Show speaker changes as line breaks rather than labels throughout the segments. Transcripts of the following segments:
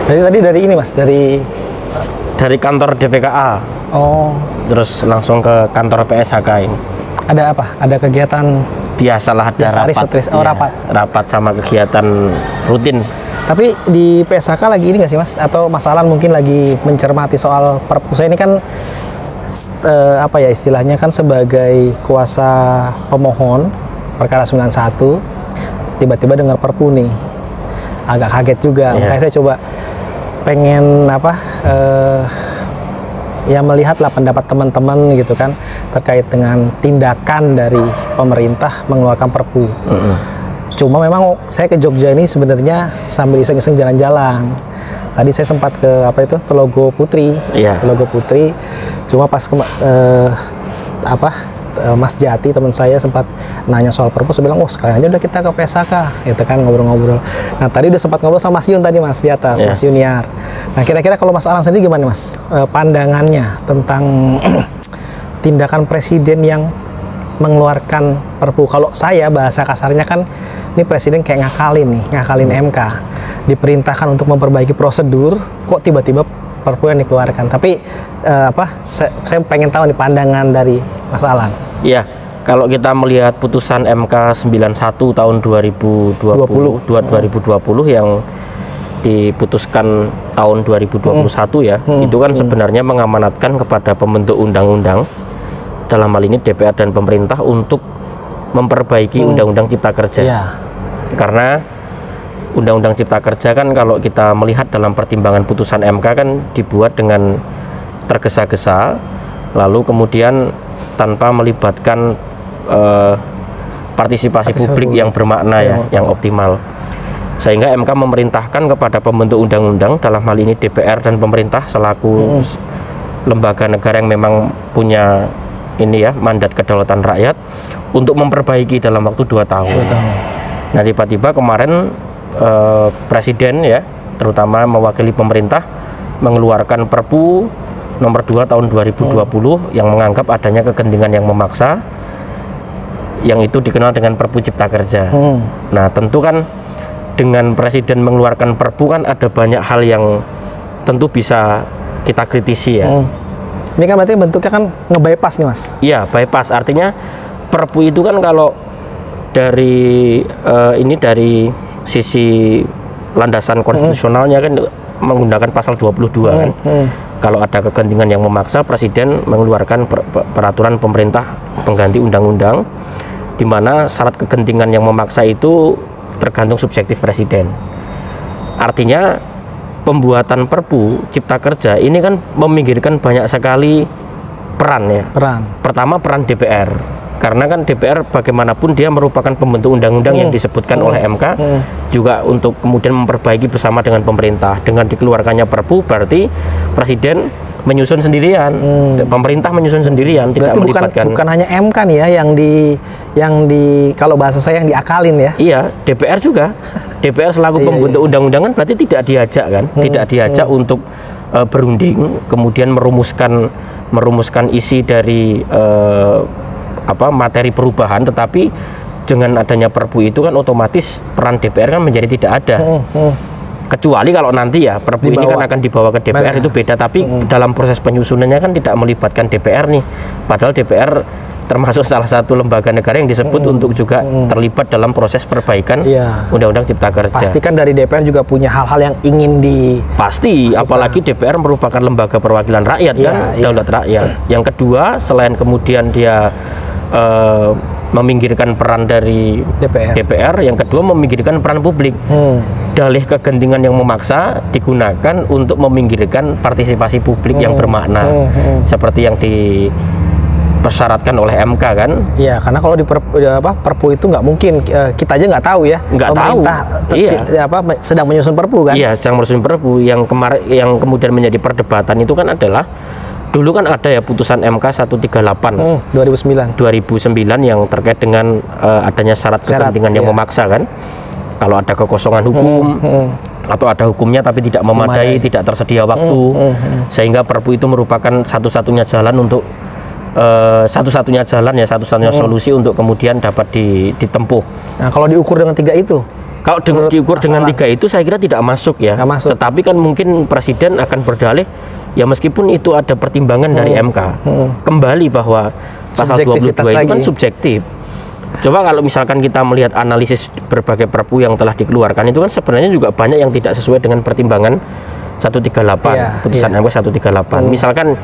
Jadi tadi dari ini Mas, dari
kantor DPKA.
oh,
Terus langsung ke kantor PSHK ini.
ada apa? Ada kegiatan
Biasalah ada
biasa
rapat.
riset. Oh,
Ya,
rapat.
Rapat sama kegiatan rutin.
Tapi di PSHK lagi ini nggak sih Mas? Atau Mas Alan mungkin lagi mencermati soal Perpu. Saya ini kan apa ya istilahnya kan sebagai kuasa pemohon perkara 91, tiba-tiba dengar Perpu nih, agak kaget juga. Makanya saya coba pengen ya melihatlah pendapat teman-teman gitu kan terkait dengan tindakan dari pemerintah mengeluarkan Perpu. Cuma memang saya ke Jogja ini sebenarnya sambil iseng-iseng jalan-jalan. Tadi saya sempat ke Telogo Putri.
Iya.
Telogo Putri. Cuma pas Mas Jati teman saya sempat nanya soal Perpu, saya bilang, oh sekalian aja udah kita ke PSHK, gitu kan ngobrol-ngobrol. Nah tadi udah sempat ngobrol sama Mas Yun tadi Mas di atas, Mas Yuniar. Nah kira-kira kalau Mas Alan sendiri gimana Mas pandangannya tentang tindakan Presiden yang mengeluarkan Perpu? Kalau saya bahasa kasarnya kan ini Presiden kayak ngakalin MK, diperintahkan untuk memperbaiki prosedur, kok tiba-tiba Perpu yang dikeluarkan. Tapi saya pengen tahu nih pandangan dari Mas Alan.
Iya, kalau kita melihat putusan MK 91 tahun 2020 yang diputuskan tahun 2021 ya, itu kan sebenarnya mengamanatkan kepada pembentuk undang-undang, dalam hal ini DPR dan pemerintah, untuk memperbaiki Undang-Undang Cipta Kerja. Karena Undang-Undang Cipta Kerja kan kalau kita melihat dalam pertimbangan putusan MK kan dibuat dengan tergesa-gesa, lalu kemudian tanpa melibatkan partisipasi publik yang bermakna yang optimal. Sehingga MK memerintahkan kepada pembentuk undang-undang, dalam hal ini DPR dan pemerintah selaku lembaga negara yang memang punya mandat kedaulatan rakyat, untuk memperbaiki dalam waktu 2 tahun. Nah tiba-tiba kemarin Presiden terutama mewakili pemerintah mengeluarkan Perpu nomor 2 tahun 2020 yang menganggap adanya kegentingan yang memaksa, yang itu dikenal dengan Perpu Cipta Kerja. Nah tentu kan dengan Presiden mengeluarkan Perpu kan ada banyak hal yang tentu bisa kita kritisi ya.
Ini kan berarti bentuknya kan nge-bypass nih Mas.
Iya, bypass, artinya Perpu itu kan kalau dari dari sisi landasan konstitusionalnya kan menggunakan pasal 22 kan. Kalau ada kegentingan yang memaksa, Presiden mengeluarkan peraturan pemerintah pengganti undang-undang, di mana syarat kegentingan yang memaksa itu tergantung subjektif Presiden. Artinya pembuatan Perpu Cipta Kerja ini kan meminggirkan banyak sekali peran ya. Pertama peran DPR, karena kan DPR bagaimanapun dia merupakan pembentuk undang-undang yang disebutkan oleh MK, juga untuk kemudian memperbaiki bersama dengan pemerintah. Dengan dikeluarkannya Perpu berarti Presiden menyusun sendirian, pemerintah menyusun sendirian, tidak melibatkan. Bukan hanya MK nih ya yang di kalau bahasa saya yang diakalin ya. Iya, DPR juga. DPR selaku pembentuk undang-undangan berarti tidak diajak kan, tidak diajak untuk berunding, kemudian merumuskan isi dari materi perubahan, tetapi dengan adanya Perpu itu kan otomatis peran DPR kan menjadi tidak ada. Kecuali kalau nanti ya Perpu ini kan akan dibawa ke DPR, itu beda, tapi dalam proses penyusunannya kan tidak melibatkan DPR nih. Padahal DPR termasuk salah satu lembaga negara yang disebut untuk juga terlibat dalam proses perbaikan Undang-Undang Cipta Kerja. Pastikan dari DPR juga punya hal-hal yang ingin Pasti, apalagi DPR merupakan lembaga perwakilan rakyat kan, daulat rakyat. Yang kedua, selain kemudian dia meminggirkan peran dari DPR, yang kedua meminggirkan peran publik. Dalih kegentingan yang memaksa digunakan untuk meminggirkan partisipasi publik yang bermakna, seperti yang dipersyaratkan oleh MK kan. Iya, karena kalau di Perpu itu nggak mungkin, kita aja nggak tahu ya. Nggak tahu. Sedang menyusun Perpu kan. Iya, sedang menyusun Perpu. Yang kemudian menjadi perdebatan itu kan adalah, dulu kan ada ya putusan MK 138 2009 yang terkait dengan adanya syarat kegentingan yang memaksa kan. Kalau ada kekosongan hukum atau ada hukumnya tapi tidak memadai, tidak tersedia waktu, sehingga Perpu itu merupakan satu-satunya jalan untuk satu-satunya solusi untuk kemudian dapat ditempuh. Nah, kalau diukur dengan 3 itu, Kalau diukur dengan 3 itu saya kira tidak masuk ya.
Nggak masuk.
Tetapi kan mungkin presiden akan berdalih ya meskipun itu ada pertimbangan dari MK. Kembali bahwa pasal 22 itu kan subjektif. Coba kalau misalkan kita melihat analisis berbagai perpu yang telah dikeluarkan itu kan sebenarnya juga banyak yang tidak sesuai dengan pertimbangan 138, putusan MK 138. Misalkan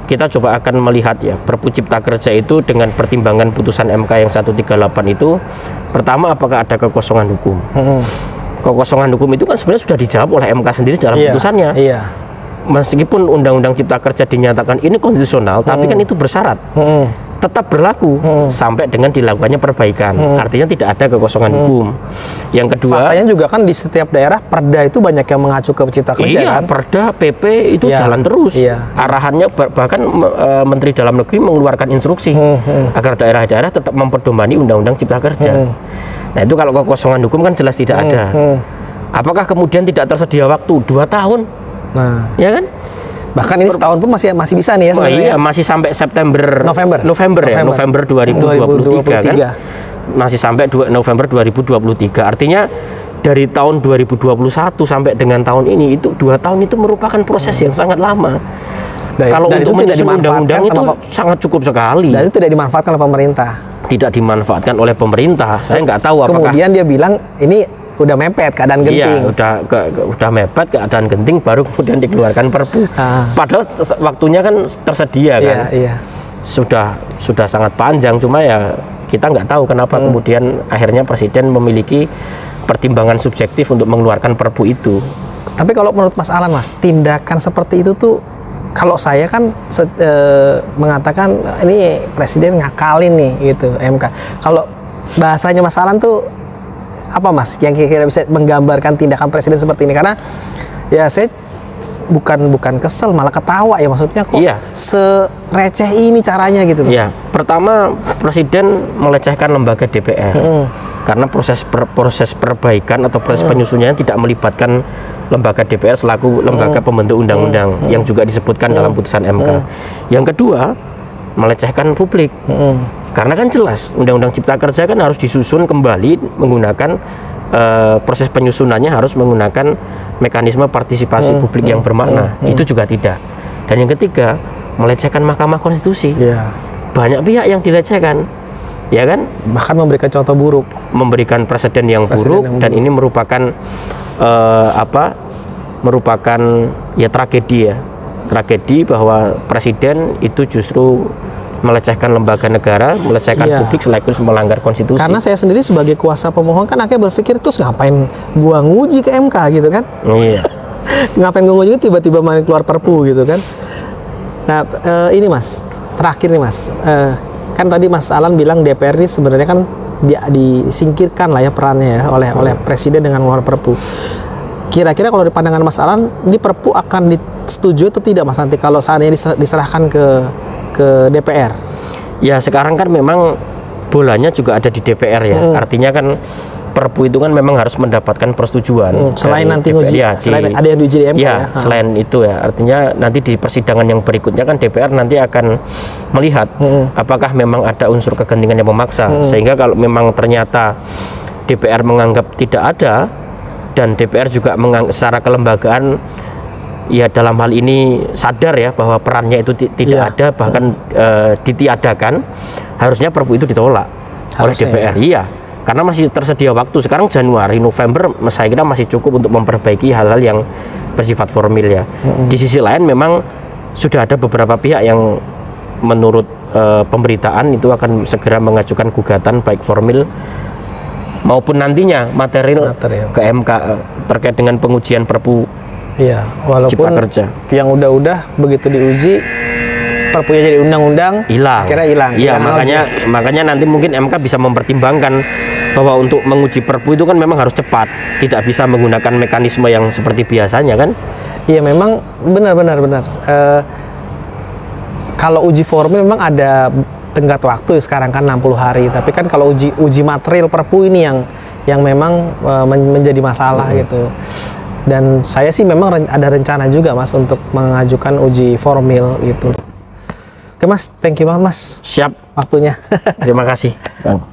kita coba akan melihat ya Perpu Cipta Kerja itu dengan pertimbangan putusan MK yang 138 itu, pertama apakah ada kekosongan hukum? Kekosongan hukum itu kan sebenarnya sudah dijawab oleh MK sendiri dalam putusannya. Meskipun Undang-Undang Cipta Kerja dinyatakan ini konstitusional, tapi kan itu bersyarat tetap berlaku sampai dengan dilakukannya perbaikan. Artinya tidak ada kekosongan hukum. Yang kedua,
faktanya juga kan di setiap daerah perda itu banyak yang mengacu ke Cipta Kerja.
Iya,
kan?
Perda, PP itu jalan terus. Arahannya bahkan Menteri Dalam Negeri mengeluarkan instruksi agar daerah-daerah tetap memperdomani Undang-Undang Cipta Kerja. Nah itu kalau kekosongan hukum kan jelas tidak ada. Apakah kemudian tidak tersedia waktu 2 tahun?
Nah,
ya kan?
Bahkan ini setahun pun masih bisa nih ya sebenarnya.
Iya, masih sampai November 2023 kan. Masih sampai November 2023. Artinya dari tahun 2021 sampai dengan tahun ini itu 2 tahun itu merupakan proses yang sangat lama. Kalau untuk menyusun undang-undang itu sangat cukup sekali.
Dan itu tidak dimanfaatkan oleh pemerintah.
Tidak dimanfaatkan oleh pemerintah. Saya nggak tahu apakah
kemudian dia bilang ini udah mepet keadaan genting.
Iya, udah mepet keadaan genting baru kemudian dikeluarkan Perpu. Padahal waktunya kan tersedia kan. Sudah sangat panjang, cuma ya kita nggak tahu kenapa kemudian akhirnya presiden memiliki pertimbangan subjektif untuk mengeluarkan Perpu itu.
Tapi kalau menurut Mas Alan, Mas, tindakan seperti itu tuh kalau saya kan mengatakan ini presiden ngakalin nih gitu MK. Kalau bahasanya Mas Alan tuh apa, Mas, yang kira-kira bisa menggambarkan tindakan presiden seperti ini? Karena ya saya bukan kesel, malah ketawa ya, maksudnya kok sereceh ini caranya gitu loh.
Iya, pertama presiden melecehkan lembaga DPR karena proses perbaikan atau proses penyusunannya tidak melibatkan lembaga DPR selaku lembaga pembentuk undang-undang yang juga disebutkan dalam putusan MK. Yang kedua, melecehkan publik. Karena kan jelas Undang-Undang Cipta Kerja kan harus disusun kembali menggunakan proses penyusunannya harus menggunakan mekanisme partisipasi publik yang bermakna. Itu juga tidak. Dan yang ketiga, melecehkan Mahkamah Konstitusi. Banyak pihak yang dilecehkan, ya kan?
Bahkan memberikan contoh buruk,
memberikan presiden yang buruk, dan ini merupakan merupakan ya tragedi bahwa presiden itu justru melecehkan lembaga negara, melecehkan publik sekaligus melanggar konstitusi.
Karena saya sendiri sebagai kuasa pemohon kan akhirnya berpikir, terus ngapain gua nguji ke MK gitu kan?
Iya.
Ngapain gua nguji tiba-tiba main keluar Perpu gitu kan? Nah, ini Mas, terakhir nih Mas, kan tadi Mas Alan bilang DPR ini sebenarnya kan disingkirkan lah ya perannya ya oleh presiden dengan mengeluarkan Perpu. Kira-kira kalau di pandangan Mas Alan, ini Perpu akan disetujui atau tidak, Mas, nanti kalau seandainya diserahkan ke DPR?
Ya sekarang kan memang bolanya juga ada di DPR ya. Artinya kan Perpu itu kan memang harus mendapatkan persetujuan.
Selain nanti uji, selain ada yang diuji di MK ya.
Selain itu ya, artinya nanti di persidangan yang berikutnya kan DPR nanti akan melihat apakah memang ada unsur kegentingan yang memaksa. Sehingga kalau memang ternyata DPR menganggap tidak ada dan DPR juga secara kelembagaan ya dalam hal ini sadar ya bahwa perannya itu tidak ada, bahkan ditiadakan, harusnya Perpu itu ditolak oleh DPR. Iya, karena masih tersedia waktu. Sekarang Januari, November, saya kira masih cukup untuk memperbaiki hal-hal yang bersifat formil ya. Di sisi lain memang sudah ada beberapa pihak yang menurut pemberitaan itu akan segera mengajukan gugatan baik formil maupun nantinya material ke MK terkait dengan pengujian Perpu.
Iya, walaupun
Cipta Kerja
yang udah begitu diuji Perpunya jadi undang-undang
hilang.
Akhirnya hilang.
Iya, makanya nanti mungkin MK bisa mempertimbangkan bahwa untuk menguji Perpu itu kan memang harus cepat, tidak bisa menggunakan mekanisme yang seperti biasanya kan?
Iya, memang benar. Kalau uji formil memang ada tenggat waktu sekarang kan 60 hari, tapi kan kalau uji material Perpu ini yang memang menjadi masalah gitu. Dan saya sih memang ada rencana juga, Mas, untuk mengajukan uji formil gitu. Oke, Mas, thank you banget, Mas.
Siap
Waktunya.
Terima kasih, Bang.